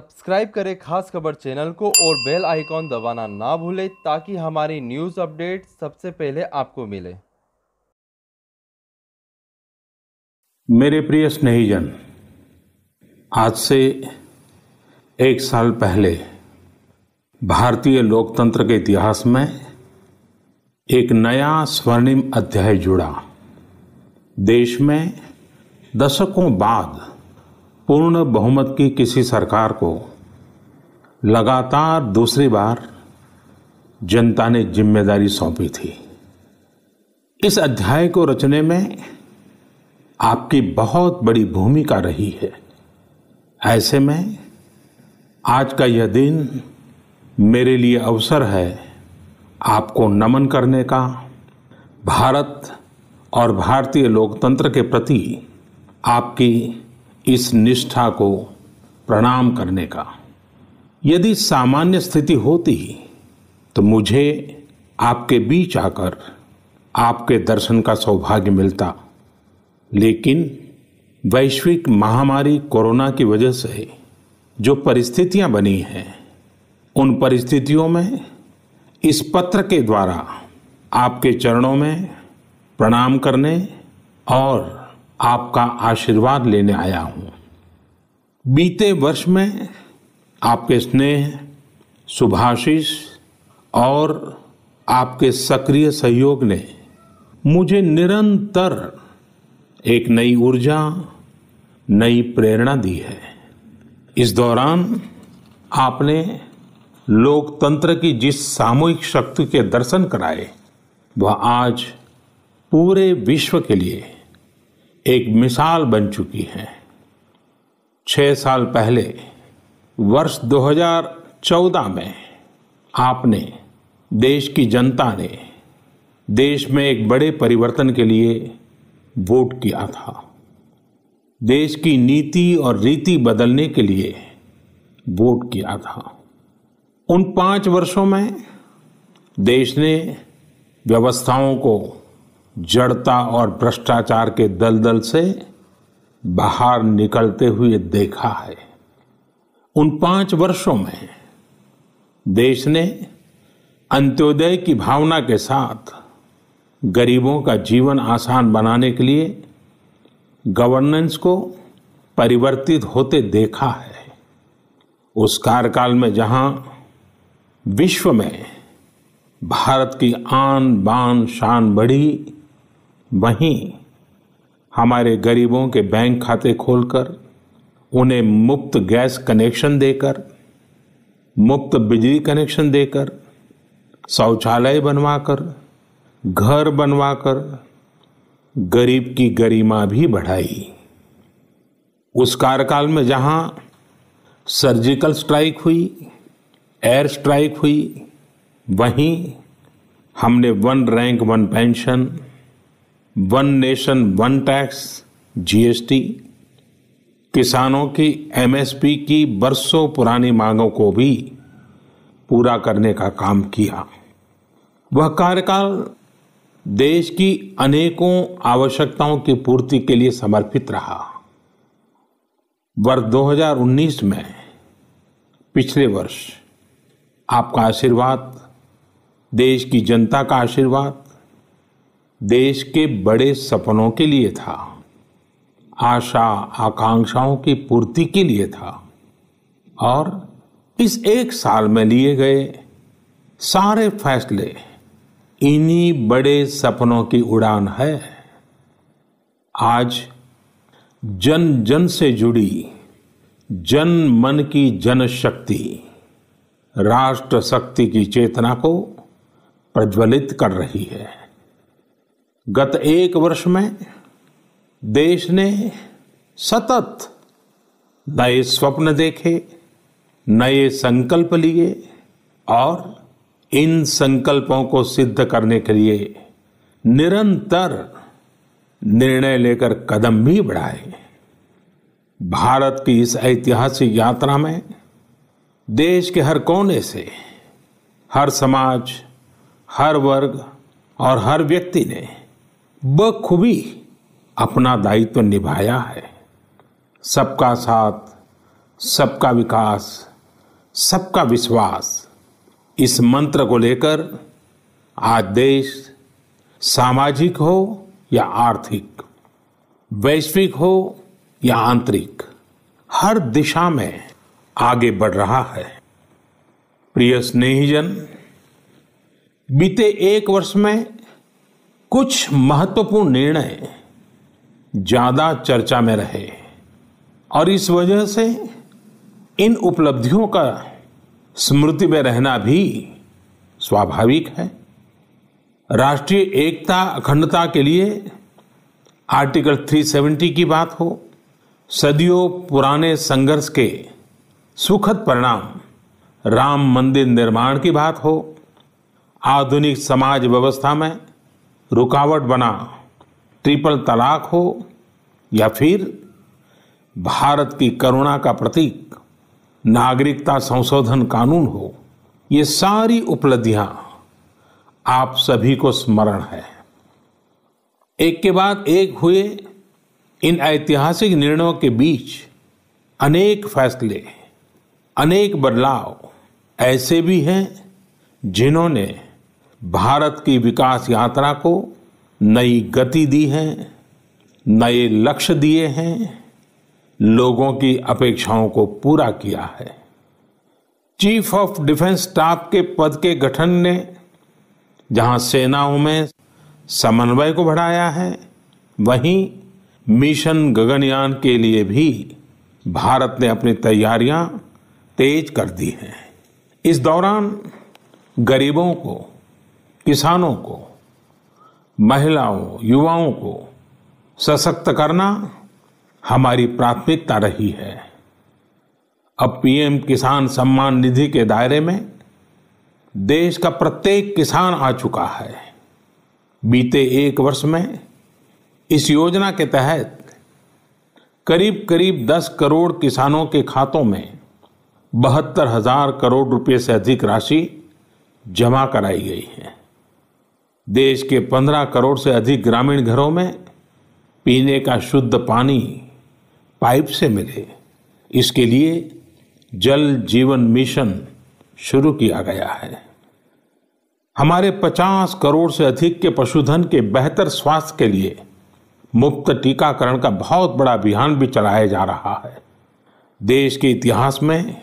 Subscribe करें खास खबर चैनल को और बेल आइकॉन दबाना ना भूलें ताकि हमारी न्यूज़ अपडेट सबसे पहले आपको मिले। मेरे प्रिय स्नेहीजन, आज से एक साल पहले भारतीय लोकतंत्र के इतिहास में एक नया स्वर्णिम अध्याय जुड़ा। देश में दशकों बाद पूर्ण बहुमत की किसी सरकार को लगातार दूसरी बार जनता ने जिम्मेदारी सौंपी थी। इस अध्याय को रचने में आपकी बहुत बड़ी भूमिका रही है। ऐसे में आज का यह दिन मेरे लिए अवसर है आपको नमन करने का, भारत और भारतीय लोकतंत्र के प्रति आपकी इस निष्ठा को प्रणाम करने का। यदि सामान्य स्थिति होती तो मुझे आपके बीच आकर आपके दर्शन का सौभाग्य मिलता, लेकिन वैश्विक महामारी कोरोना की वजह से जो परिस्थितियां बनी हैं, उन परिस्थितियों में इस पत्र के द्वारा आपके चरणों में प्रणाम करने और आपका आशीर्वाद लेने आया हूं। बीते वर्ष में आपके स्नेह, शुभाशीष और आपके सक्रिय सहयोग ने मुझे निरंतर एक नई ऊर्जा, नई प्रेरणा दी है। इस दौरान आपने लोकतंत्र की जिस सामूहिक शक्ति के दर्शन कराए, वह आज पूरे विश्व के लिए एक मिसाल बन चुकी है। 6 साल पहले वर्ष 2014 में आपने, देश की जनता ने देश में एक बड़े परिवर्तन के लिए वोट किया था। देश की नीति और रीति बदलने के लिए वोट किया था। उन 5 वर्षों में देश ने व्यवस्थाओं को जड़ता और भ्रष्टाचार के दलदल से बाहर निकलते हुए देखा है। उन 5 वर्षों में देश ने अंत्योदय की भावना के साथ गरीबों का जीवन आसान बनाने के लिए गवर्नेंस को परिवर्तित होते देखा है। उस कार्यकाल में जहां विश्व में भारत की आन बान शान बढ़ी, वहीं हमारे गरीबों के बैंक खाते खोलकर, उन्हें मुफ्त गैस कनेक्शन देकर, मुफ्त बिजली कनेक्शन देकर, शौचालय बनवाकर, घर बनवाकर गरीब की गरिमा भी बढ़ाई। उस कार्यकाल में जहां सर्जिकल स्ट्राइक हुई, एयर स्ट्राइक हुई, वहीं हमने 1 rank 1 pension, 1 nation 1 tax, GST, किसानों की एमएसपी की बरसों पुरानी मांगों को भी पूरा करने का काम किया। वह कार्यकाल देश की अनेकों आवश्यकताओं की पूर्ति के लिए समर्पित रहा। वर्ष 2019 में, पिछले वर्ष, आपका आशीर्वाद, देश की जनता का आशीर्वाद देश के बड़े सपनों के लिए था, आशा आकांक्षाओं की पूर्ति के लिए था। और इस एक साल में लिए गए सारे फैसले इन्हीं बड़े सपनों की उड़ान है। आज जन जन से जुड़ी जन मन की जनशक्ति राष्ट्र शक्ति की चेतना को प्रज्वलित कर रही है। गत 1 वर्ष में देश ने सतत नए स्वप्न देखे, नए संकल्प लिए और इन संकल्पों को सिद्ध करने के लिए निरंतर निर्णय लेकर कदम भी बढ़ाए। भारत की इस ऐतिहासिक यात्रा में देश के हर कोने से, हर समाज, हर वर्ग और हर व्यक्ति ने बखूबी अपना दायित्व निभाया है। सबका साथ, सबका विकास, सबका विश्वास, इस मंत्र को लेकर आज देश सामाजिक हो या आर्थिक, वैश्विक हो या आंतरिक, हर दिशा में आगे बढ़ रहा है। प्रिय स्नेहीजन, बीते एक वर्ष में कुछ महत्वपूर्ण निर्णय ज्यादा चर्चा में रहे और इस वजह से इन उपलब्धियों का स्मृति में रहना भी स्वाभाविक है। राष्ट्रीय एकता अखंडता के लिए आर्टिकल 370 की बात हो, सदियों पुराने संघर्ष के सुखद परिणाम राम मंदिर निर्माण की बात हो, आधुनिक समाज व्यवस्था में रुकावट बना ट्रिपल तलाक हो या फिर भारत की करुणा का प्रतीक नागरिकता संशोधन कानून हो, ये सारी उपलब्धियां आप सभी को स्मरण है। एक के बाद एक हुए इन ऐतिहासिक निर्णयों के बीच अनेक फैसले, अनेक बदलाव ऐसे भी हैं जिन्होंने भारत की विकास यात्रा को नई गति दी है, नए लक्ष्य दिए हैं, लोगों की अपेक्षाओं को पूरा किया है। चीफ ऑफ डिफेंस स्टाफ के पद के गठन ने जहां सेनाओं में समन्वय को बढ़ाया है, वहीं मिशन गगनयान के लिए भी भारत ने अपनी तैयारियां तेज कर दी हैं। इस दौरान गरीबों को, किसानों को, महिलाओं, युवाओं को सशक्त करना हमारी प्राथमिकता रही है। अब पीएम किसान सम्मान निधि के दायरे में देश का प्रत्येक किसान आ चुका है। बीते एक वर्ष में इस योजना के तहत करीब करीब 10 करोड़ किसानों के खातों में 72,000 करोड़ रुपए से अधिक राशि जमा कराई गई है। देश के 15 करोड़ से अधिक ग्रामीण घरों में पीने का शुद्ध पानी पाइप से मिले, इसके लिए जल जीवन मिशन शुरू किया गया है। हमारे 50 करोड़ से अधिक के पशुधन के बेहतर स्वास्थ्य के लिए मुफ्त टीकाकरण का बहुत बड़ा अभियान भी चलाया जा रहा है। देश के इतिहास में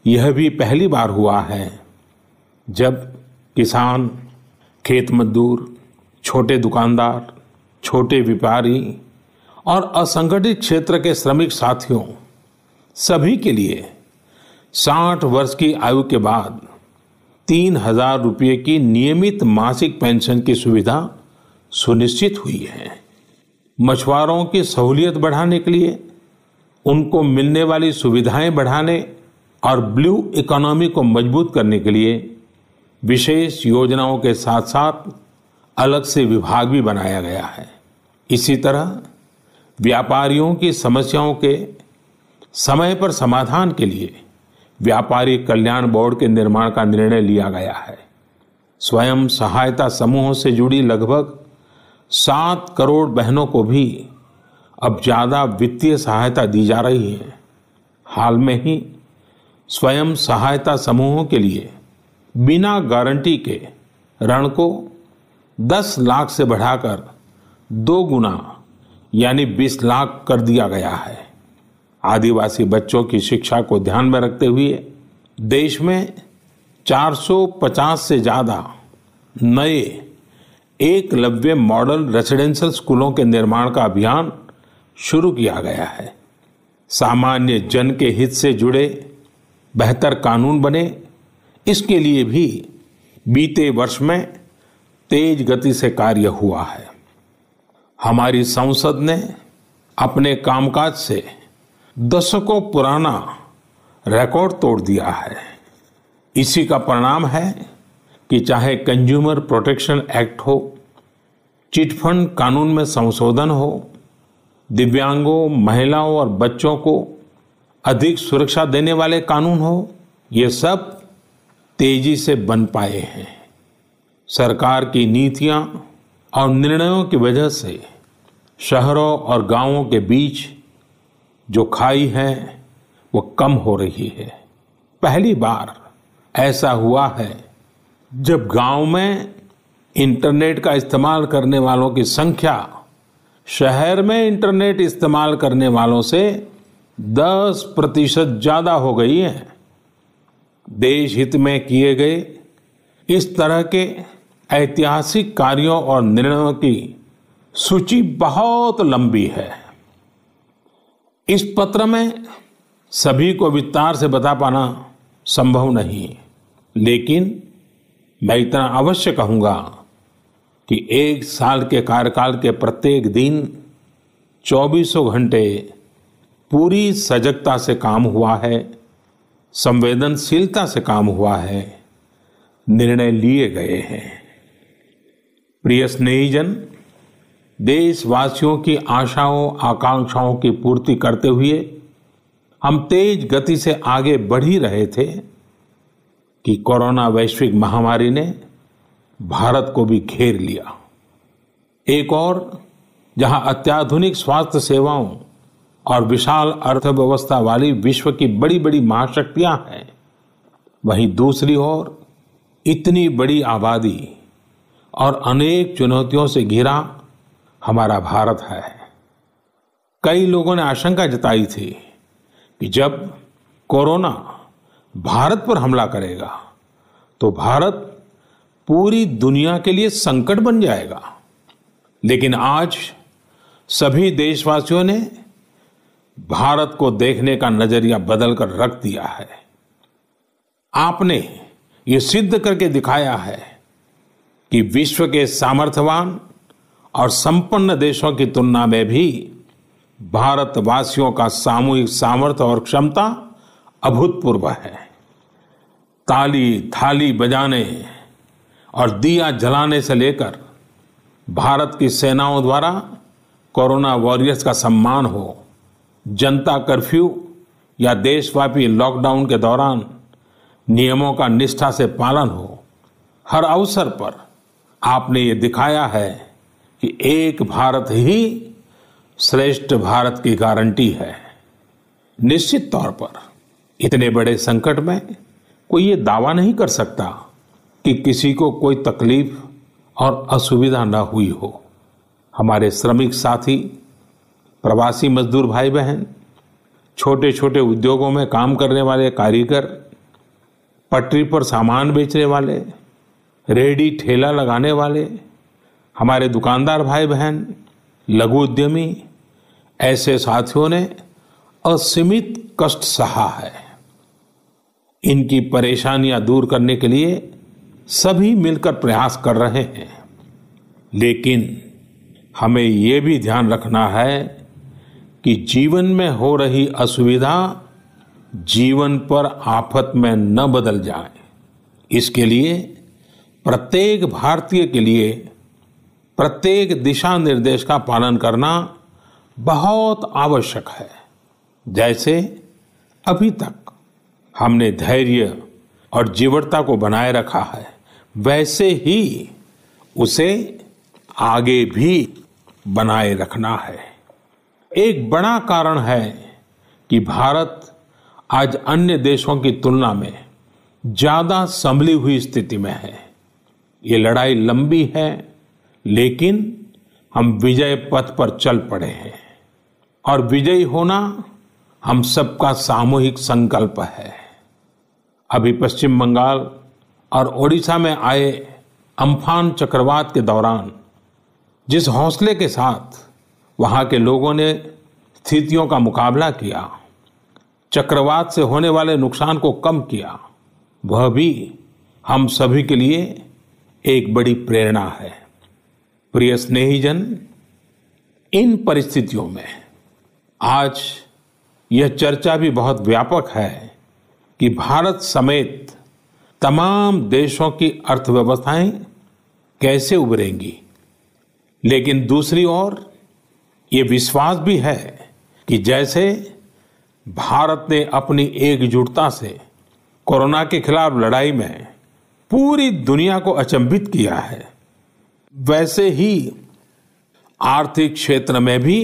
यह भी पहली बार हुआ है जब किसान, खेत मजदूर, छोटे दुकानदार, छोटे व्यापारी और असंगठित क्षेत्र के श्रमिक साथियों सभी के लिए 60 वर्ष की आयु के बाद 3,000 रुपये की नियमित मासिक पेंशन की सुविधा सुनिश्चित हुई है। मछुआरों की सहूलियत बढ़ाने के लिए, उनको मिलने वाली सुविधाएं बढ़ाने और ब्लू इकोनॉमी को मजबूत करने के लिए विशेष योजनाओं के साथ साथ अलग से विभाग भी बनाया गया है। इसी तरह व्यापारियों की समस्याओं के समय पर समाधान के लिए व्यापारी कल्याण बोर्ड के निर्माण का निर्णय लिया गया है। स्वयं सहायता समूहों से जुड़ी लगभग 7 करोड़ बहनों को भी अब ज्यादा वित्तीय सहायता दी जा रही है। हाल में ही स्वयं सहायता समूहों के लिए बिना गारंटी के ऋण को 10 लाख से बढ़ाकर 2 गुना यानी 20 लाख कर दिया गया है। आदिवासी बच्चों की शिक्षा को ध्यान में रखते हुए देश में 450 से ज्यादा नए एकलव्य मॉडल रेसिडेंशियल स्कूलों के निर्माण का अभियान शुरू किया गया है। सामान्य जन के हित से जुड़े बेहतर कानून बने, इसके लिए भी बीते वर्ष में तेज गति से कार्य हुआ है। हमारी संसद ने अपने कामकाज से दशकों पुराना रिकॉर्ड तोड़ दिया है। इसी का परिणाम है कि चाहे कंज्यूमर प्रोटेक्शन एक्ट हो, चिट फंड कानून में संशोधन हो, दिव्यांगों, महिलाओं और बच्चों को अधिक सुरक्षा देने वाले कानून हो, ये सब तेजी से बन पाए हैं। सरकार की नीतियां और निर्णयों की वजह से शहरों और गांवों के बीच जो खाई है वो कम हो रही है। पहली बार ऐसा हुआ है जब गांव में इंटरनेट का इस्तेमाल करने वालों की संख्या शहर में इंटरनेट इस्तेमाल करने वालों से 10% ज्यादा हो गई है। देश हित में किए गए इस तरह के ऐतिहासिक कार्यों और निर्णयों की सूची बहुत लंबी है। इस पत्र में सभी को विस्तार से बता पाना संभव नहीं, लेकिन मैं इतना अवश्य कहूंगा कि 1 साल के कार्यकाल के प्रत्येक दिन 24 घंटे पूरी सजगता से काम हुआ है, संवेदनशीलता से काम हुआ है, निर्णय लिए गए हैं। प्रिय स्नेहीजन, देशवासियों की आशाओं आकांक्षाओं की पूर्ति करते हुए हम तेज गति से आगे बढ़ ही रहे थे कि कोरोना वैश्विक महामारी ने भारत को भी घेर लिया। एक और जहां अत्याधुनिक स्वास्थ्य सेवाओं और विशाल अर्थव्यवस्था वाली विश्व की बड़ी बड़ी महाशक्तियां हैं, वहीं दूसरी ओर इतनी बड़ी आबादी और अनेक चुनौतियों से घिरा हमारा भारत है। कई लोगों ने आशंका जताई थी कि जब कोरोना भारत पर हमला करेगा तो भारत पूरी दुनिया के लिए संकट बन जाएगा। लेकिन आज सभी देशवासियों ने भारत को देखने का नजरिया बदलकर रख दिया है। आपने ये सिद्ध करके दिखाया है कि विश्व के सामर्थ्यवान और संपन्न देशों की तुलना में भी भारतवासियों का सामूहिक सामर्थ्य और क्षमता अभूतपूर्व है। ताली थाली बजाने और दिया जलाने से लेकर भारत की सेनाओं द्वारा कोरोना वॉरियर्स का सम्मान हो, जनता कर्फ्यू या देशव्यापी लॉकडाउन के दौरान नियमों का निष्ठा से पालन हो, हर अवसर पर आपने ये दिखाया है कि एक भारत ही श्रेष्ठ भारत की गारंटी है। निश्चित तौर पर इतने बड़े संकट में कोई ये दावा नहीं कर सकता कि किसी को कोई तकलीफ और असुविधा न हुई हो। हमारे श्रमिक साथी, प्रवासी मजदूर भाई बहन, छोटे छोटे उद्योगों में काम करने वाले कारीगर, पटरी पर सामान बेचने वाले, रेहड़ी ठेला लगाने वाले, हमारे दुकानदार भाई बहन, लघु उद्यमी, ऐसे साथियों ने असीमित कष्ट सहा है। इनकी परेशानियां दूर करने के लिए सभी मिलकर प्रयास कर रहे हैं, लेकिन हमें ये भी ध्यान रखना है कि जीवन में हो रही असुविधा जीवन पर आफत में न बदल जाए। इसके लिए प्रत्येक भारतीय के लिए प्रत्येक दिशा निर्देश का पालन करना बहुत आवश्यक है। जैसे अभी तक हमने धैर्य और जीवटता को बनाए रखा है, वैसे ही उसे आगे भी बनाए रखना है। एक बड़ा कारण है कि भारत आज अन्य देशों की तुलना में ज्यादा संभली हुई स्थिति में है। ये लड़ाई लंबी है, लेकिन हम विजय पथ पर चल पड़े हैं और विजयी होना हम सबका सामूहिक संकल्प है। अभी पश्चिम बंगाल और ओडिशा में आए अम्फान चक्रवात के दौरान जिस हौसले के साथ वहां के लोगों ने स्थितियों का मुकाबला किया, चक्रवात से होने वाले नुकसान को कम किया, वह भी हम सभी के लिए एक बड़ी प्रेरणा है। प्रिय स्नेहीजन, इन परिस्थितियों में आज यह चर्चा भी बहुत व्यापक है कि भारत समेत तमाम देशों की अर्थव्यवस्थाएं कैसे उभरेंगी। लेकिन दूसरी ओर ये विश्वास भी है कि जैसे भारत ने अपनी एकजुटता से कोरोना के खिलाफ लड़ाई में पूरी दुनिया को अचंभित किया है, वैसे ही आर्थिक क्षेत्र में भी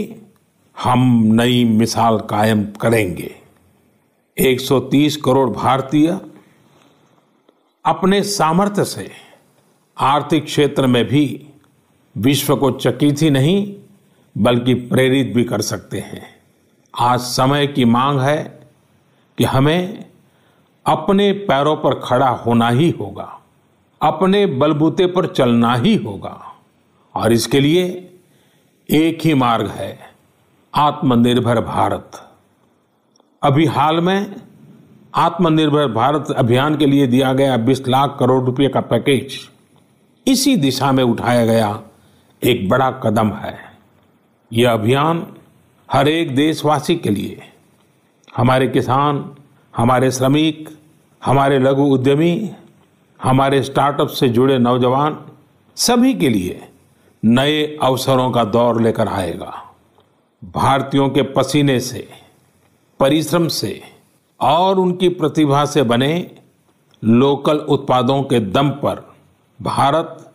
हम नई मिसाल कायम करेंगे। 130 करोड़ भारतीय अपने सामर्थ्य से आर्थिक क्षेत्र में भी विश्व को चकित ही नहीं बल्कि प्रेरित भी कर सकते हैं। आज समय की मांग है कि हमें अपने पैरों पर खड़ा होना ही होगा, अपने बलबूते पर चलना ही होगा और इसके लिए एक ही मार्ग है, आत्मनिर्भर भारत। अभी हाल में आत्मनिर्भर भारत अभियान के लिए दिया गया 20 लाख करोड़ रुपए का पैकेज इसी दिशा में उठाया गया एक बड़ा कदम है। यह अभियान हर एक देशवासी के लिए, हमारे किसान, हमारे श्रमिक, हमारे लघु उद्यमी, हमारे स्टार्टअप से जुड़े नौजवान, सभी के लिए नए अवसरों का दौर लेकर आएगा। भारतीयों के पसीने से, परिश्रम से और उनकी प्रतिभा से बने लोकल उत्पादों के दम पर भारत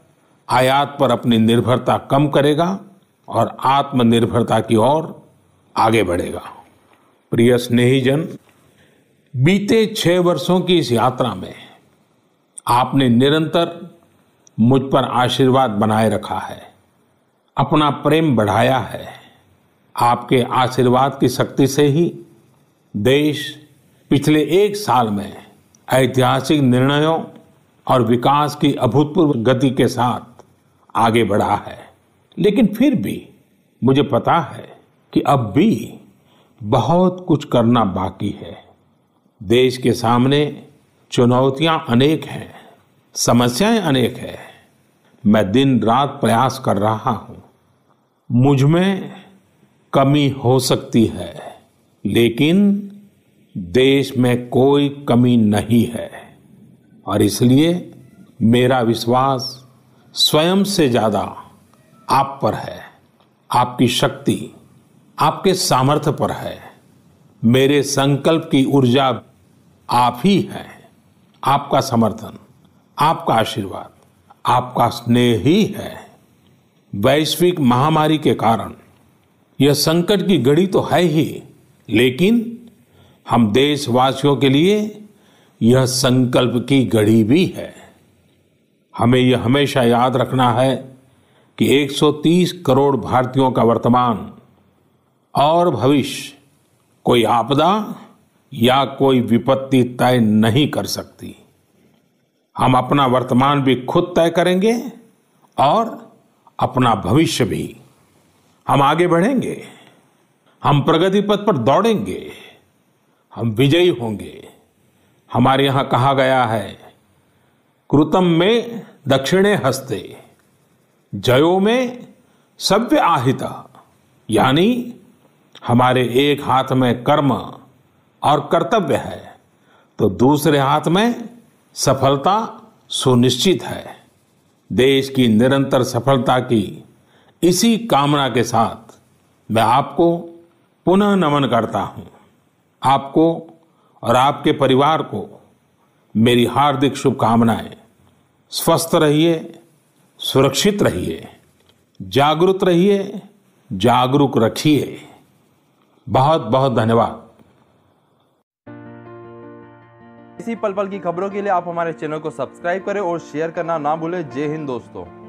आयात पर अपनी निर्भरता कम करेगा और आत्मनिर्भरता की ओर आगे बढ़ेगा। प्रिय स्नेहीजन, बीते 6 वर्षों की इस यात्रा में आपने निरंतर मुझ पर आशीर्वाद बनाए रखा है, अपना प्रेम बढ़ाया है। आपके आशीर्वाद की शक्ति से ही देश पिछले 1 साल में ऐतिहासिक निर्णयों और विकास की अभूतपूर्व गति के साथ आगे बढ़ा है। लेकिन फिर भी मुझे पता है कि अब भी बहुत कुछ करना बाकी है। देश के सामने चुनौतियां अनेक हैं, समस्याएं अनेक हैं। मैं दिन रात प्रयास कर रहा हूं। मुझ में कमी हो सकती है, लेकिन देश में कोई कमी नहीं है और इसलिए मेरा विश्वास स्वयं से ज्यादा आप पर है, आपकी शक्ति, आपके सामर्थ्य पर है। मेरे संकल्प की ऊर्जा आप ही हैं। आपका समर्थन, आपका आशीर्वाद, आपका स्नेह ही है। वैश्विक महामारी के कारण यह संकट की घड़ी तो है ही, लेकिन हम देशवासियों के लिए यह संकल्प की घड़ी भी है। हमें यह हमेशा याद रखना है कि 130 करोड़ भारतीयों का वर्तमान और भविष्य कोई आपदा या कोई विपत्ति तय नहीं कर सकती। हम अपना वर्तमान भी खुद तय करेंगे और अपना भविष्य भी। हम आगे बढ़ेंगे, हम प्रगति पथ पर दौड़ेंगे, हम विजयी होंगे। हमारे यहां कहा गया है, कृतम में दक्षिणे हस्ते जयो में सव्य आहिता, यानी हमारे एक हाथ में कर्म और कर्तव्य है तो दूसरे हाथ में सफलता सुनिश्चित है। देश की निरंतर सफलता की इसी कामना के साथ मैं आपको पुनः नमन करता हूं। आपको और आपके परिवार को मेरी हार्दिक शुभकामनाएं। स्वस्थ रहिए, सुरक्षित रहिए, जागरूक रहिए, जागरूक रखिए। बहुत बहुत धन्यवाद। इसी पल पल की खबरों के लिए आप हमारे चैनल को सब्सक्राइब करें और शेयर करना ना भूलें। जय हिंद दोस्तों।